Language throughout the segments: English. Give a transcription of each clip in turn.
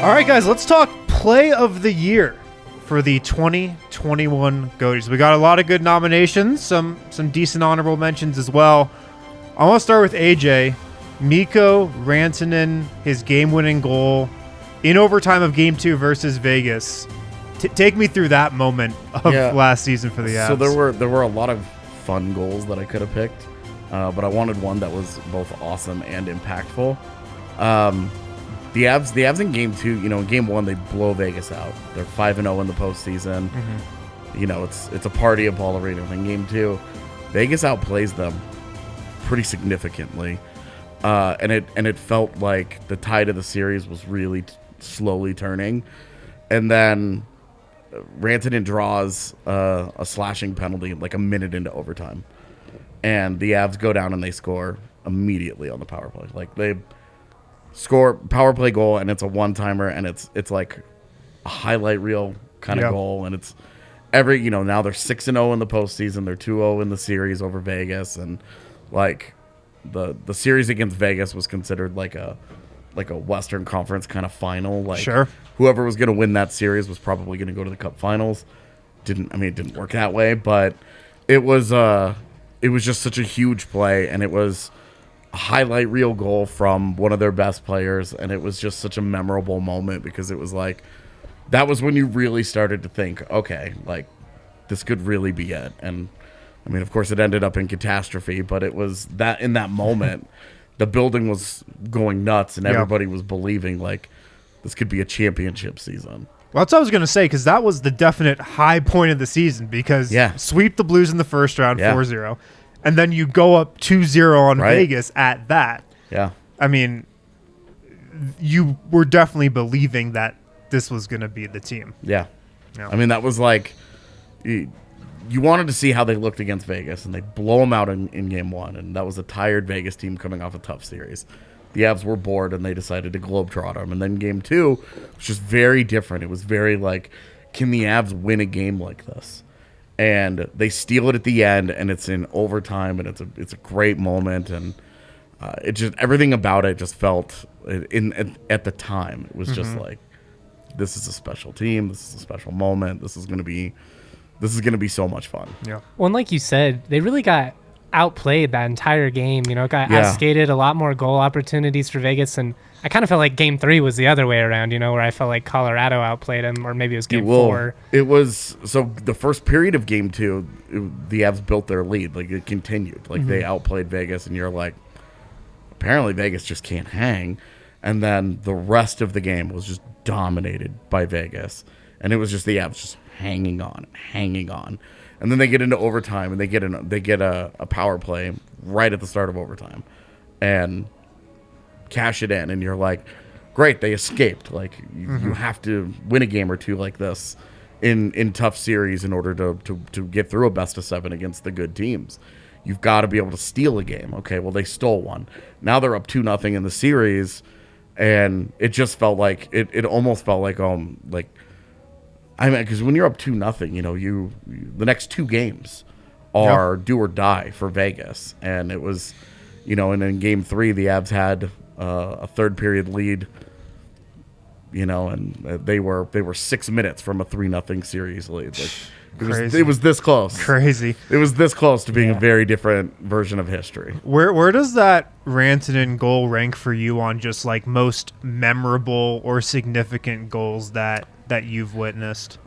All right, guys, let's talk play of the year for the 2021 Goaties. We got a lot of good nominations, some decent honorable mentions as well. I want to start with AJ. Mikko Rantanen, his game-winning goal in overtime of Game 2 versus Vegas. Take me through that moment of last season for the Avs. So there were a lot of fun goals that I could have picked, but I wanted one that was both awesome and impactful. The Avs in Game 2, in Game 1 they blow Vegas out. They're 5-0 in the postseason. Mm-hmm. It's a party at Ball Arena. In Game 2, Vegas outplays them pretty significantly, and it felt like the tide of the series was really slowly turning, and then Rantanen draws a slashing penalty like a minute into overtime, and the Avs go down and they score immediately on the power play. Like they score power play goal, and it's a one-timer, and it's like a highlight reel kind of goal, and it's now they're 6-0 in the postseason, they're 2-0 in the series over Vegas, and like the series against Vegas was considered like a Western Conference kind of final. Like whoever was going to win that series was probably going to go to the Cup Finals. It didn't work that way, but it was just such a huge play, and it was a highlight reel goal from one of their best players, and it was just such a memorable moment because it was like that was when you really started to think, okay, like this could really be it. And of course it ended up in catastrophe, but it was that in that moment the building was going nuts, and everybody was believing like this could be a championship season. Well, that's what I was going to say, because that was the definite high point of the season, because sweep the Blues in the first round 4-0. And then you go up 2-0 on Vegas at that. Yeah. You were definitely believing that this was going to be the team. Yeah. That was like you wanted to see how they looked against Vegas, and they blow them out in Game 1. And that was a tired Vegas team coming off a tough series. The Avs were bored, and they decided to globetrot them. And then Game 2 was just very different. It was very like, can the Avs win a game like this? And they steal it at the end, and it's in overtime, and it's a great moment, and it just everything about it just felt at the time it was just like, this is a special team, this is a special moment, this is gonna be so much fun. Yeah. Well, and like you said, they really got outplayed that entire game. Got outskated, a lot more goal opportunities for Vegas, and I kind of felt like Game 3 was the other way around, where I felt like Colorado outplayed them, or maybe it was Game 4. It was, so the first period of Game 2, the Avs built their lead. Like, it continued. Like, they outplayed Vegas, and you're like, apparently Vegas just can't hang. And then the rest of the game was just dominated by Vegas. And it was just the Avs just hanging on. And then they get into overtime, and they get a power play right at the start of overtime. And cash it in, and you're like, great, they escaped. Like you have to win a game or two like this in tough series in order to get through a best of 7 against the good teams. You've got to be able to steal a game. Okay, well, they stole one. Now they're up 2-0 in the series, and it just felt like it almost felt like because when you're up 2-0, the next 2 games are do or die for Vegas, and it was, and in Game 3 the Avs had a third period lead, and they were 6 minutes from a 3-0 series lead. Like, it was this close. Crazy. It was this close to being a very different version of history. Where does that Rantanen goal rank for you on just like most memorable or significant goals that you've witnessed?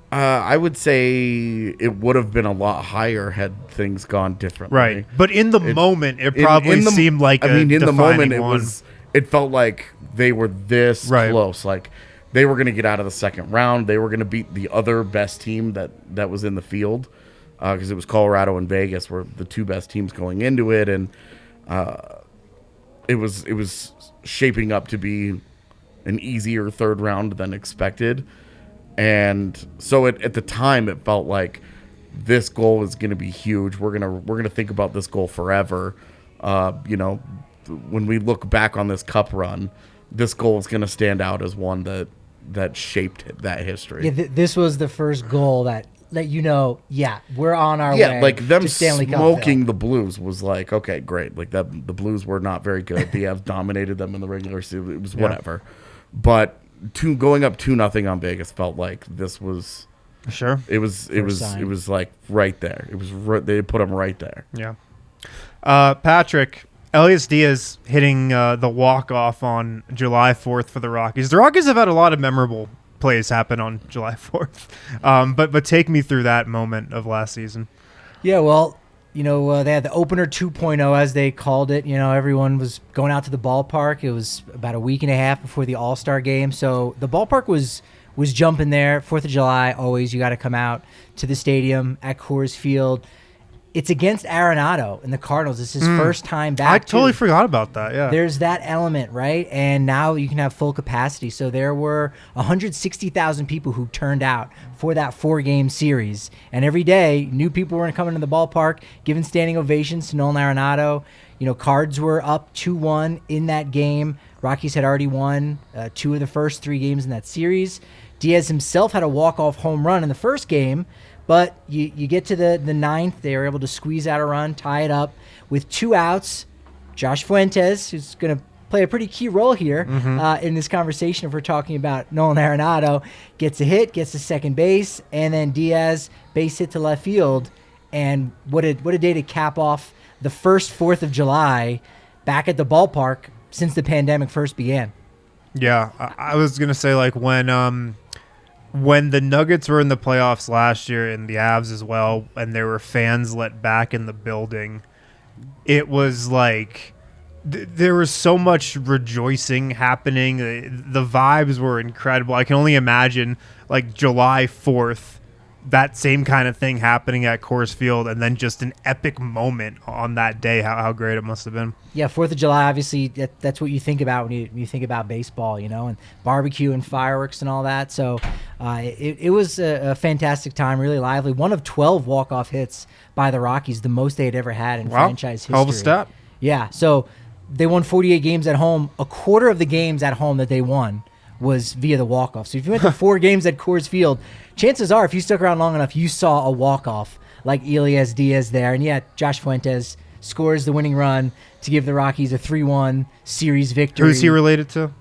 I would say it would have been a lot higher had things gone differently. Right, but in the moment, it probably seemed like in the moment, it felt like they were this close. Like they were going to get out of the second round. They were going to beat the other best team that was in the field, because it was Colorado and Vegas were the 2 best teams going into it, and it was shaping up to be an easier third round than expected. And so at the time, it felt like this goal is going to be huge. We're gonna think about this goal forever. When we look back on this Cup run, this goal is going to stand out as one that shaped that history. Yeah, this was the first goal that let you know, we're on our way. Yeah, like them to Stanley smoking Cupville. the Blues was like, okay, great. Like that, the Blues were not very good. The Avs dominated them in the regular season. It was whatever. But going up 2-0 on Vegas felt like this was Sure. It was like right there. It was they put them right there. Yeah. Patrick, Elías Díaz hitting the walk-off on July 4th for the Rockies. The Rockies have had a lot of memorable plays happen on July 4th. But take me through that moment of last season. Yeah, well, they had the opener 2.0, as they called it. Everyone was going out to the ballpark. It was about a week and a half before the All-Star game. So the ballpark was jumping there. 4th of July, always you got to come out to the stadium at Coors Field. It's against Arenado and the Cardinals. It's his first time back. I totally forgot about that, yeah. There's that element, right? And now you can have full capacity. So there were 160,000 people who turned out for that 4-game series. And every day, new people were coming to the ballpark, giving standing ovations to Nolan Arenado. Cards were up 2-1 in that game. Rockies had already won 2 of the first 3 games in that series. Díaz himself had a walk-off home run in the first game. But you get to the 9th, they were able to squeeze out a run, tie it up with 2 outs. Josh Fuentes, who's going to play a pretty key role here in this conversation if we're talking about Nolan Arenado, gets a hit, gets to second base, and then Díaz base hit to left field. And what a day to cap off the first 4th of July back at the ballpark since the pandemic first began. Yeah, I was going to say, like, when the Nuggets were in the playoffs last year and the Avs as well, and there were fans let back in the building, it was like there was so much rejoicing happening. The vibes were incredible. I can only imagine like July 4th, that same kind of thing happening at Coors Field, and then just an epic moment on that day, how great it must have been. Yeah, 4th of July, obviously, that's what you think about when you think about baseball, and barbecue and fireworks and all that. So it was a fantastic time, really lively. One of 12 walk-off hits by the Rockies, the most they had ever had in franchise history. Hell of a stat. Yeah, so they won 48 games at home. A quarter of the games at home that they won was via the walk-off. So if you went to 4 games at Coors Field, chances are if you stuck around long enough, you saw a walk-off like Elías Díaz there. And Josh Fuentes scores the winning run to give the Rockies a 3-1 series victory. Who's he related to?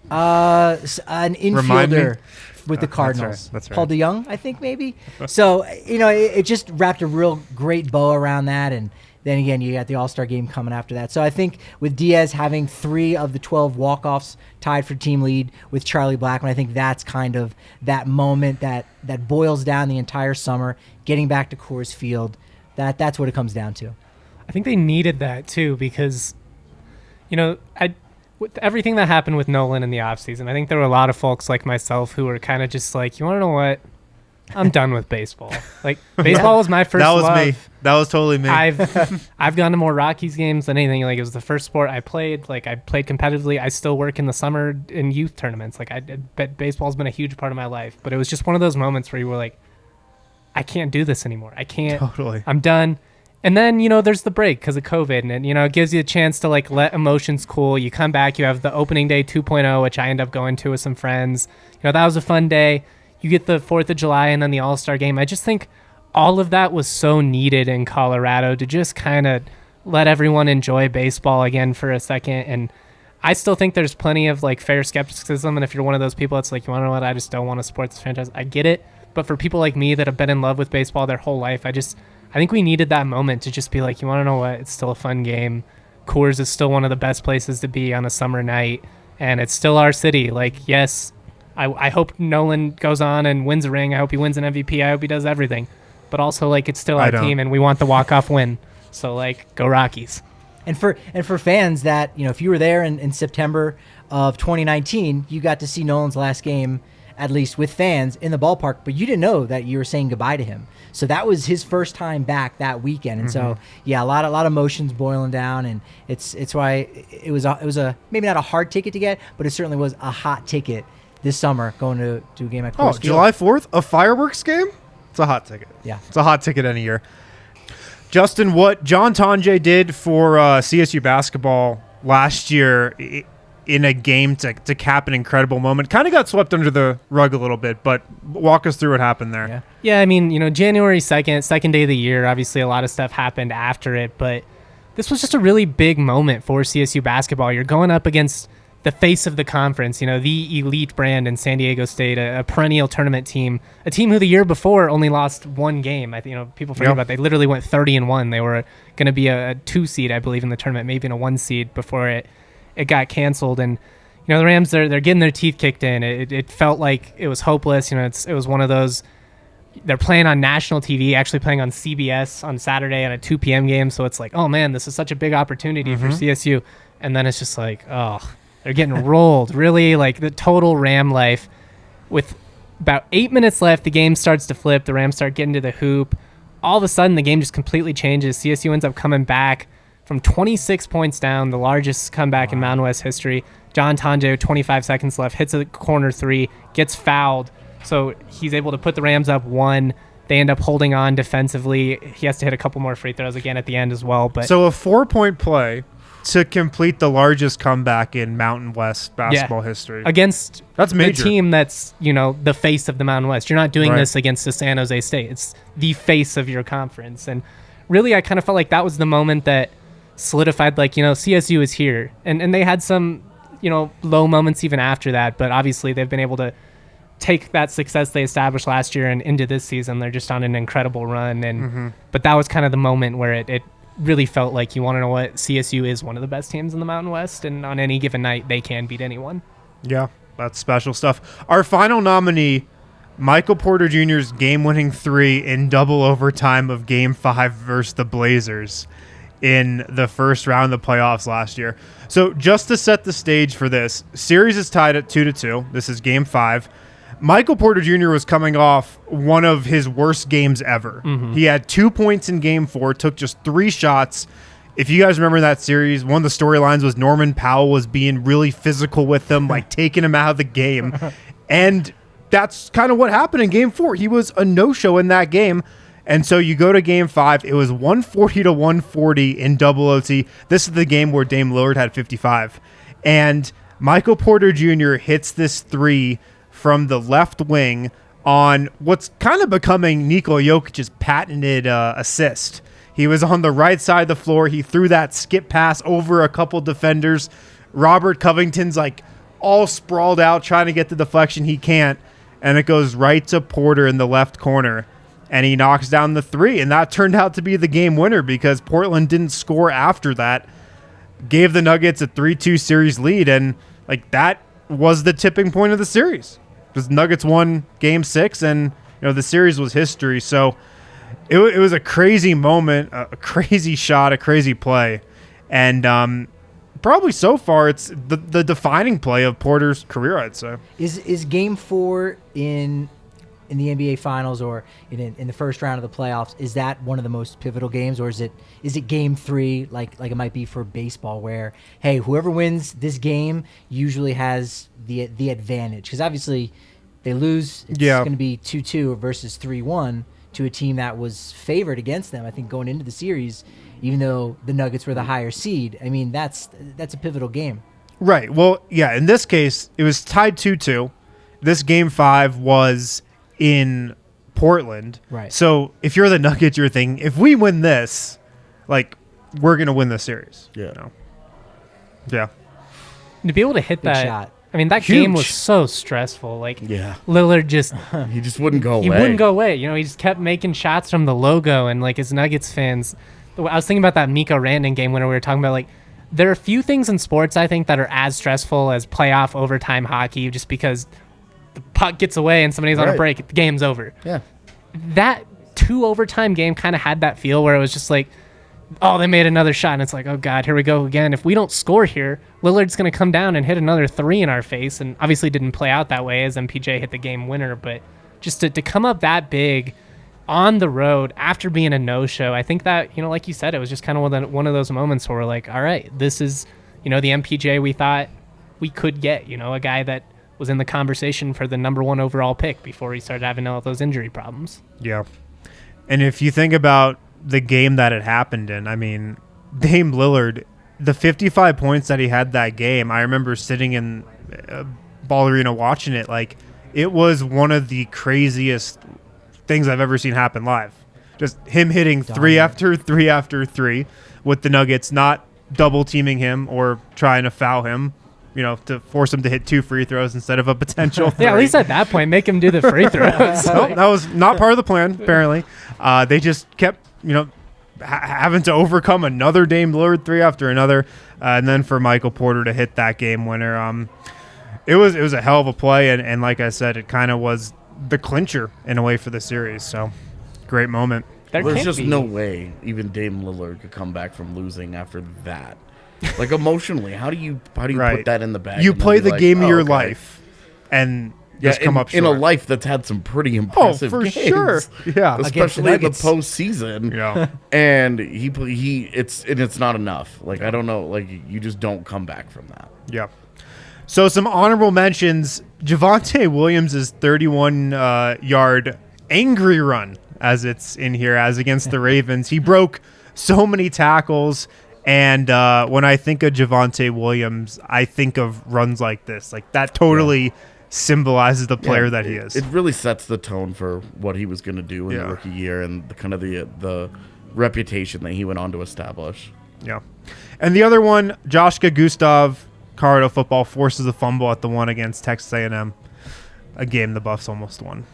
An infielder with the Cardinals. That's right. Paul DeYoung, I think, maybe. So, it just wrapped a real great bow around that. And then again, you got the All-Star game coming after that. So I think with Díaz having 3 of the 12 walk-offs tied for team lead with Charlie Blackmon, I think that's kind of that moment that boils down the entire summer, getting back to Coors Field. That's what it comes down to. I think they needed that too because, with everything that happened with Nolan in the offseason, I think there were a lot of folks like myself who were kind of just like, you want to know what? I'm done with baseball. Like, baseball was my first love. That was me. That was totally me. I've gone to more Rockies games than anything. Like, it was the first sport I played. Like, I played competitively. I still work in the summer in youth tournaments. Like, baseball's been a huge part of my life. But it was just one of those moments where you were like, I can't do this anymore. I can't. Totally. I'm done. And then, there's the break because of COVID. And, it gives you a chance to, like, let emotions cool. You come back. You have the opening day 2.0, which I end up going to with some friends. That was a fun day. You get the 4th of July and then the All-Star game. I just think all of that was so needed in Colorado to just kind of let everyone enjoy baseball again for a second. And I still think there's plenty of like fair skepticism. And if you're one of those people that's like, you want to know what? I just don't want to support this franchise. I get it. But for people like me that have been in love with baseball their whole life, I think we needed that moment to just be like, you want to know what? It's still a fun game. Coors is still one of the best places to be on a summer night. And it's still our city. Like, yes, I hope Nolan goes on and wins a ring. I hope he wins an MVP. I hope he does everything. But also, like, it's still our team, and we want the walk-off win. So, like, go Rockies. And for fans that, if you were there in September of 2019, you got to see Nolan's last game, at least with fans, in the ballpark. But you didn't know that you were saying goodbye to him. So that was his first time back that weekend. And so, yeah, a lot of emotions boiling down. And it's why it was a maybe not a hard ticket to get, but it certainly was a hot ticket this summer going to a game at Coors Field. July 4th, a fireworks game? It's a hot ticket. Yeah. It's a hot ticket any year. Justin, what John Tonje did for CSU basketball last year, in a game to cap an incredible moment. Kind of got swept under the rug a little bit, but walk us through what happened there. Yeah, I mean, January 2nd, second day of the year, obviously a lot of stuff happened after it, but this was just a really big moment for CSU basketball. You're going up against the face of the conference, the elite brand in San Diego State, a perennial tournament team, a team who the year before only lost one game. People forget about. They literally went 30-1. They were going to be a 2 seed, I believe, in the tournament, maybe in a 1 seed before it got canceled. And the Rams, they're getting their teeth kicked in. It felt like it was hopeless. It was one of those. They're playing on national TV, actually playing on CBS on Saturday on a 2 p.m. game. So it's like, oh man, this is such a big opportunity for CSU. And then it's just like, oh. They're getting rolled, really, like the total Ram life. With about 8 minutes left, the game starts to flip. The Rams start getting to the hoop. All of a sudden, the game just completely changes. CSU ends up coming back from 26 points down, the largest comeback in Mountain West history. John Tonje, 25 seconds left, hits a corner 3, gets fouled. So he's able to put the Rams up 1. They end up holding on defensively. He has to hit a couple more free throws again at the end as well. But so a 4-point play to complete the largest comeback in Mountain West basketball history. Against that's major. The team that's, the face of the Mountain West. You're not doing this against the San Jose State. It's the face of your conference. And really, I kind of felt like that was the moment that solidified, CSU is here. And they had some, low moments even after that. But obviously, they've been able to take that success they established last year and into this season. They're just on an incredible run. And but that was kind of the moment where it really felt like, you want to know what, CSU is one of the best teams in the Mountain West, and on any given night they can beat anyone. Yeah, that's special stuff. Our final nominee, Michael Porter Jr.'s game-winning 3 in double overtime of Game 5 versus the Blazers in the first round of the playoffs last year. So just to set the stage for this, series is tied at 2-2. This is Game 5. Michael Porter Jr. was coming off one of his worst games ever. He had 2 points in Game 4, took just 3 shots. If you guys remember that series, one of the storylines was Norman Powell was being really physical with him, taking him out of the game. And that's kind of what happened in Game 4. He was a no-show in that game. And so you go to Game 5. It was 140-140 in double OT. This is the game where Dame Lillard had 55. And Michael Porter Jr. hits this 3 from the left wing on what's kind of becoming Nikola Jokic's patented assist. He was on the right side of the floor. He threw that skip pass over a couple defenders. Robert Covington's all sprawled out trying to get the deflection. He can't. And it goes right to Porter in the left corner. And he knocks down the 3. And that turned out to be the game winner because Portland didn't score after that. Gave the Nuggets a 3-2 series lead. And that was the tipping point of the series. Because Nuggets won Game 6, and the series was history. So it was a crazy moment, a crazy shot, a crazy play, and probably so far it's the defining play of Porter's career, I'd say. Is Game 4 in the NBA Finals or in the first round of the playoffs? Is that one of the most pivotal games, or is it Game 3 like it might be for baseball, where hey, whoever wins this game usually has the advantage? Because obviously they lose, it's going to be 2-2 versus 3-1 to a team that was favored against them, I think, going into the series, even though the Nuggets were the higher seed. I mean, that's a pivotal game. Right. Well, yeah, in this case, it was tied 2-2. This Game 5 was in Portland. Right. So if you're the Nuggets, you're thinking, if we win this, we're going to win the series. Yeah. Yeah. To be able to hit Big that shot. I mean, that Huge. game was so stressful. Lillard just he just wouldn't go away. He wouldn't go away. He just kept making shots from the logo, and as Nuggets fans, I was thinking about that Mikko Rantanen game when we were talking about there are a few things in sports I think that are as stressful as playoff overtime hockey, just because the puck gets away and somebody's on a break, the game's over. Yeah. That 2 overtime game kind of had that feel where it was just oh, they made another shot, and it's oh God, here we go again. If we don't score here, Lillard's going to come down and hit another 3 in our face, and obviously didn't play out that way as MPJ hit the game winner, but just to come up that big on the road after being a no-show, I think that, like you said, it was just kind of one of those moments where we're all right, this is, the MPJ we thought we could get, a guy that was in the conversation for the number 1 overall pick before he started having all those injury problems. Yeah. And if you think about the game that it happened in, I mean, Dame Lillard the 55 points that he had that game, I remember sitting in Ball Arena watching it. Like, it was one of the craziest things I've ever seen happen live. Just him hitting three after three with the Nuggets, not double teaming him or trying to foul him, to force him to hit 2 free throws instead of a potential 3. Yeah, at least at that point, make him do the free throws. No, that was not part of the plan, apparently. They just kept, having to overcome another Dame Lillard 3 after another, and then for Michael Porter to hit that game winner. It was a hell of a play, and like I said, it kind of was the clincher in a way for the series. So, great moment. There's just no way even Dame Lillard could come back from losing after that. Like, emotionally, how do you put that in the bag? You play the game of your life, and just come up short. In a life that's had some pretty impressive games. Sure. Yeah. Especially in the postseason. Yeah. And it's not enough. Like, I don't know. Like, you just don't come back from that. Yeah. So some honorable mentions. Javonte Williams' 31-yard angry run, as it's in here, as against the Ravens. He broke so many tackles. And when I think of Javonte Williams, I think of runs like this. Like, that totally symbolizes the player that he is. It really sets the tone for what he was going to do in the rookie year and the reputation that he went on to establish. Yeah. And the other one, Joshka Gustav, Colorado football, forces a fumble at the one against Texas A&M. A game the Buffs almost won.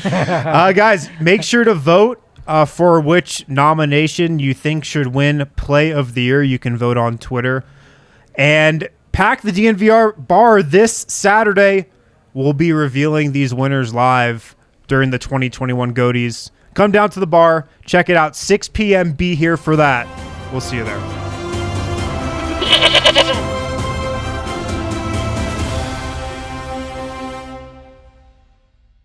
Guys, make sure to vote for which nomination you think should win Play of the Year. You can vote on Twitter. And pack the DNVR bar this Saturday. We'll be revealing these winners live during the 2021 Goaties. Come down to the bar. Check it out. 6 p.m. Be here for that. We'll see you there.